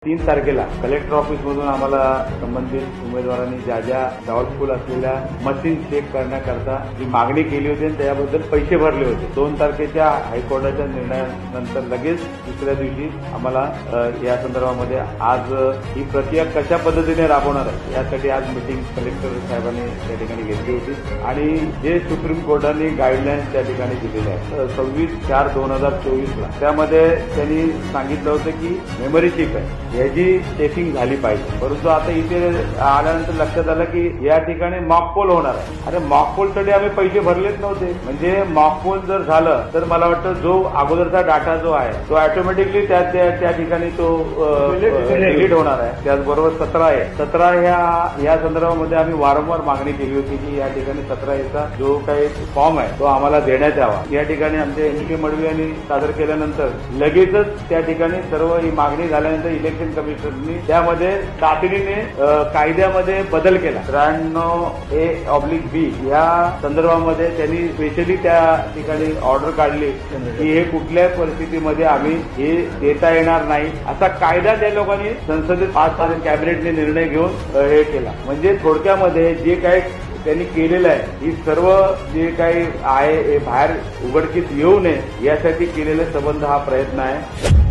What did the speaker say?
3 तारखेला कलेक्टर ऑफिसमधून आम्हाला संबंधित उमेदवारांनी ज्या ज्या डाऊटफुल असलेल्या मशीन चेक करण्याकरता जी मागणी केली होती आणि त्याबद्दल पैसे भरले होते. 2 तारखेच्या हायकोर्टाच्या निर्णयानंतर लगेच दुसऱ्या दिवशी आम्हाला या संदर्भामध्ये आज ही प्रक्रिया कशा पद्धतीने राबवणार आहे यासाठी आज मीटिंग कलेक्टर साहेबांनी त्या ठिकाणी घेतली होती आणि जे सुप्रीम कोर्टाने गाईडलाईन्स त्या ठिकाणी दिलेले आहेत 26/4/2024 त्यामध्ये त्यांनी सांगितलं होतं की मेमरी चिप आहे याची चेकिंग झाली पाहिजे. परंतु आता इथे आल्यानंतर लक्षात आलं की या ठिकाणी मॉकपोल होणार आहे. अरे मॉकपोलसाठी आम्ही पैसे भरलेच नव्हते. म्हणजे मॉकपोल जर झालं तर मला वाटतं जो अगोदरचा डाटा जो आहे तो ऑटोमॅटिकली त्या ठिकाणी तो डिलीट होणार आहे. त्याचबरोबर 17 या संदर्भामध्ये आम्ही वारंवार मागणी केली होती की या ठिकाणी 17 जो काही फॉर्म आहे तो आम्हाला देण्यात यावा. या ठिकाणी आमचे NK मडवी यांनी सादर केल्यानंतर लगेचच त्या ठिकाणी सर्व ही मागणी झाल्यानंतर इलेक्शन कमिशननी त्यामध्ये तातडीने कायद्यामध्ये बदल केला. 93A/B या संदर्भामध्ये त्यांनी स्पेशली त्या ठिकाणी ऑर्डर काढली की हे कुठल्याही परिस्थितीमध्ये आम्ही हे देता येणार नाही असा कायदा त्या लोकांनी संसदेत पास करून कॅबिनेटने निर्णय घेऊन हे केला. म्हणजे थोडक्यामध्ये जे काही त्यांनी केलेलं आहे ही सर्व जे काही आहे हे बाहेर उघडकीस येऊ नये यासाठी केलेला संबंध हा प्रयत्न आहे.